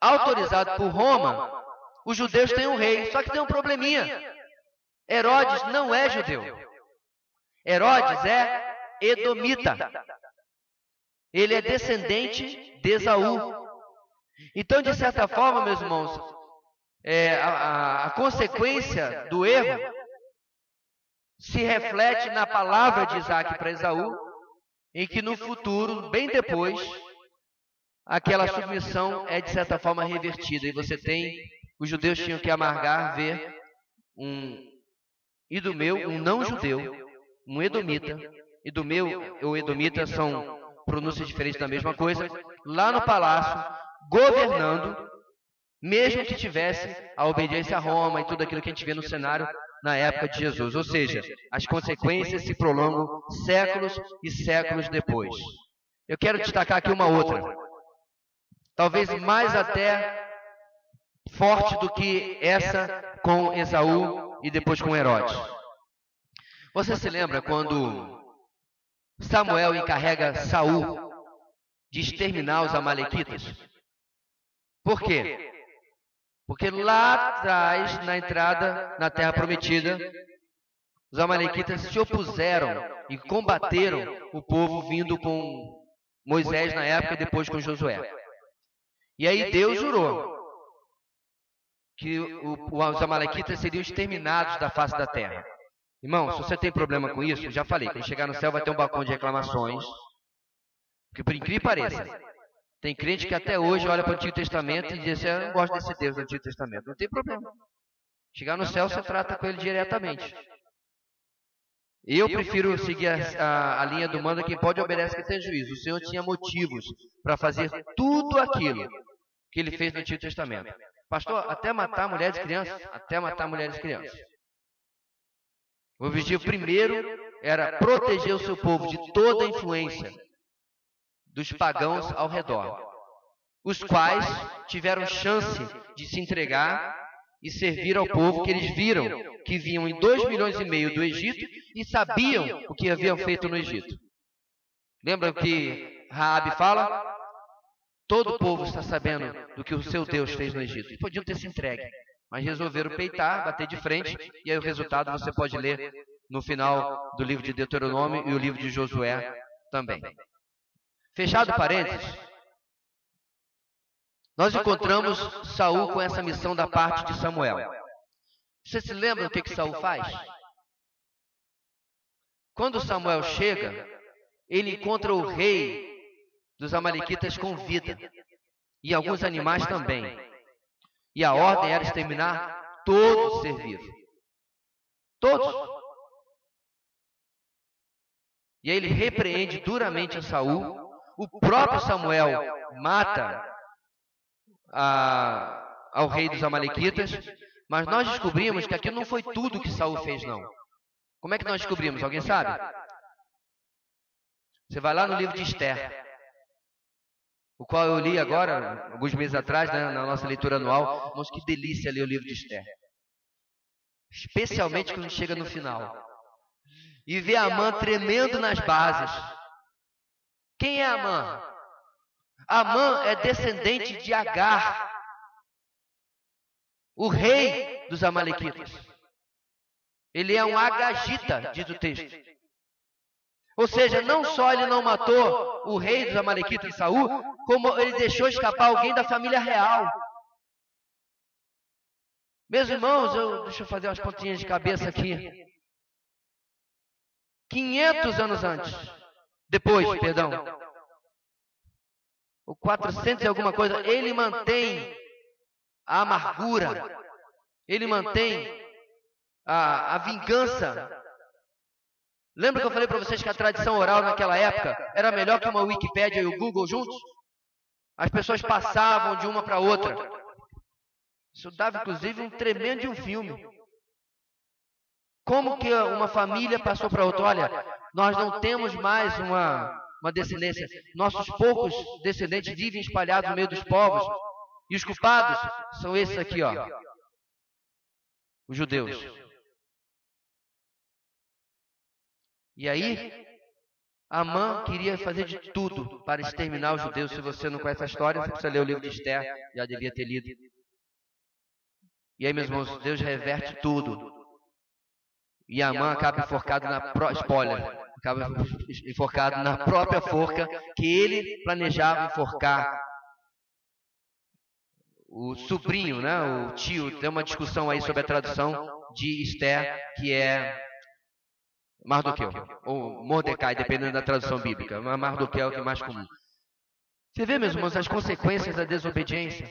Autorizado por Roma, os judeus têm um rei, só que tem um probleminha. Herodes não é judeu. Herodes é edomita. Ele é descendente de Esaú. Então, de certa forma, meus irmãos, a consequência do erro se reflete na palavra de Isaac para Esaú, em que no futuro, bem depois, aquela submissão é de certa forma revertida. E você tem, os judeus tinham que amargar ver um idomeu, um não judeu, um edomita. Idomeu ou edomita são pronúncias diferentes da mesma coisa, lá no palácio, governando, mesmo que tivesse a obediência a Roma e tudo aquilo que a gente vê no cenário na época de Jesus. Ou seja, as consequências se prolongam séculos e séculos depois. Eu quero destacar aqui uma outra, talvez mais até forte do que essa com Esaú e depois com Herodes. Você se lembra quando Samuel encarrega Saul de exterminar os amalequitas? Por quê? Porque lá atrás, na entrada na Terra Prometida, os amalequitas se opuseram e combateram o povo vindo com Moisés na época e depois com Josué. E aí Deus jurou que os amalequitas seriam exterminados da face da terra. Irmão, se você tem problema com isso, já falei, quando chegar no céu vai ter um balcão de reclamações, porque por incrível que pareça, tem crente que até hoje olha para o Antigo Testamento e diz assim: eu não gosto desse Deus do Antigo Testamento. Não tem problema. Chegar no céu, você trata com ele diretamente. Eu prefiro seguir a linha do manda quem pode obedece que tem juízo. O Senhor tinha motivos para fazer tudo aquilo que ele fez no Antigo Testamento. Pastor, até matar mulheres e crianças? Até matar mulheres e crianças. O objetivo primeiro era proteger o seu povo de toda a influência dos pagãos ao redor. os quais tiveram chance de se entregar e servir ao povo que eles viram que vinham em 2,5 milhões do Egito e sabiam o que haviam feito no Egito. Lembra o que Raabe fala? Todo o povo está sabendo do que o seu Deus fez no Egito. E podiam ter se entregue, mas resolveram peitar, bater de frente, e aí o resultado você pode ler no final do livro de Deuteronômio e o livro de Josué também. Fechado parênteses, nós encontramos Saul com essa missão da parte de Samuel. Você se lembra do que Saul faz? Quando Samuel chega, ele encontra o rei dos amalequitas com vida, e alguns animais também. E a ordem era exterminar todo ser vivo. Todos. E aí ele repreende duramente a Saul. O próprio Samuel mata ao rei dos amalequitas, mas nós descobrimos que aquilo não foi tudo que Saul fez, não. Como é que nós descobrimos? Alguém sabe? Você vai lá no livro de Esther, o qual eu li agora, alguns meses atrás, né, na nossa leitura anual. Mas que delícia ler o livro de Esther. Especialmente quando chega no final. E vê Amã tremendo nas bases. Quem é Amã? Amã é descendente de Agar, o rei dos amalequitas. Ele é um agagita, diz o texto. Ou seja, não só ele não matou o rei dos amalequitas de Saul, como ele deixou escapar alguém da família real. Meus irmãos, deixa eu fazer umas pontinhas de cabeça aqui. 500 anos antes, depois, ou 400 e alguma coisa, ele mantém a amargura, ele mantém a vingança. Lembra que eu falei para vocês que a tradição oral naquela época era melhor que uma Wikipédia e o Google juntos? As pessoas passavam de uma para outra. Isso dava, inclusive, um tremendo de um filme. Como que uma família passou para outra? Olha, nós não temos mais uma descendência. Nossos poucos descendentes vivem espalhados no meio dos povos. E os culpados são esses aqui, ó. Os judeus. E aí, Amã queria fazer de tudo para exterminar os judeus. Se você não conhece a história, você precisa ler o livro de Esther, já devia ter lido. E aí, meus irmãos, Deus reverte tudo. E Amã acaba enforcado enforcado na própria forca que ele planejava enforcar o sobrinho, né, o tio. Tem uma discussão aí sobre a tradução de Esther, que é Mardoqueu, ou Mordecai, dependendo da tradução bíblica. Mardoqueu é o que é mais comum. Você vê, meus irmãos, as consequências da desobediência?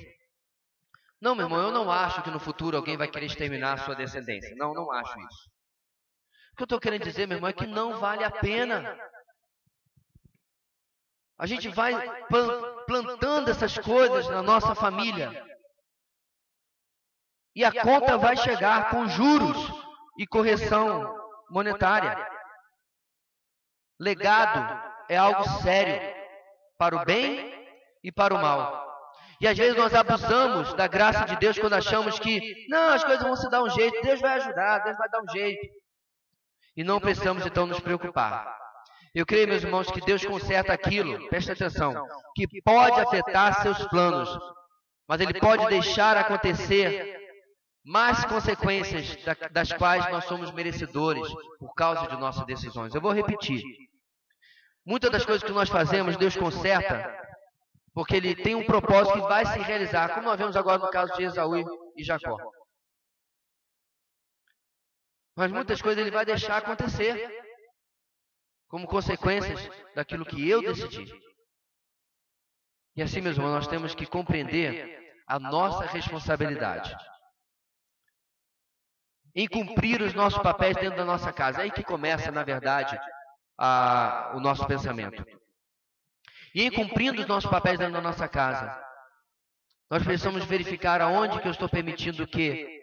Não, meu irmão, eu não acho que no futuro alguém vai querer exterminar a sua descendência. Não acho isso. O que eu estou querendo dizer, meu irmão, é que não vale a pena. A gente vai plantando essas coisas na nossa família. E a conta vai chegar com juros e correção monetária. Legado é algo sério para o bem e para o mal. E às vezes nós abusamos da graça de Deus quando achamos que não, as coisas vão se dar um jeito, Deus vai ajudar, Deus vai dar um jeito. E não precisamos então nos preocupar. Eu creio, meus irmãos, que Deus conserta aquilo, preste atenção, que pode afetar seus planos, mas Ele pode deixar acontecer mais consequências das quais nós somos merecedores por causa de nossas decisões. Eu vou repetir. Muitas das coisas que nós fazemos, Deus conserta, porque Ele tem um propósito que vai se realizar, como nós vemos agora no caso de Esaú e Jacó. Mas muitas coisas Ele vai deixar acontecer, como consequências daquilo que eu decidi. E assim, meus irmãos, nós temos que compreender a nossa responsabilidade em cumprir os nossos papéis dentro da nossa casa. É aí que começa, na verdade, o nosso pensamento. E em cumprindo os nossos papéis dentro da nossa casa, nós precisamos verificar aonde que eu estou permitindo que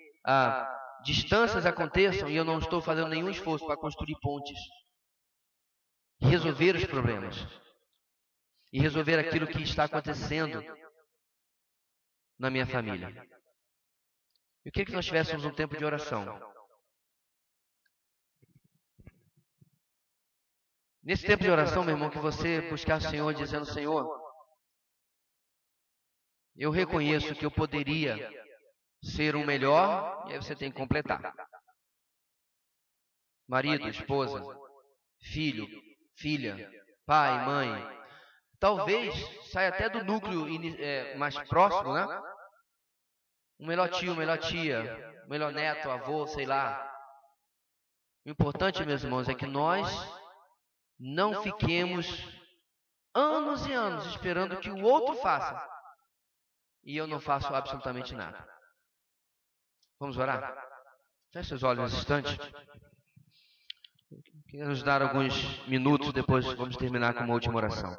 distâncias aconteçam e eu não estou fazendo nenhum esforço para construir pontes. E resolver os problemas. E resolver aquilo que está acontecendo na minha família. Eu queria que nós tivéssemos um tempo de oração. Nesse tempo de oração, meu irmão, que você buscar o Senhor dizendo: Senhor, eu reconheço que eu poderia ser um melhor, e aí você tem que completar. Marido, esposa, filho, filha, pai, mãe. Talvez saia até do núcleo mais próximo, né? Um melhor tio, melhor tia, melhor neto, avô, sei lá. O importante, meus irmãos, é que nós não fiquemos anos e anos esperando que o outro faça e eu não faço absolutamente nada. Vamos orar? Feche seus olhos um instante. Quero nos dar alguns minutos, depois vamos terminar com uma última oração.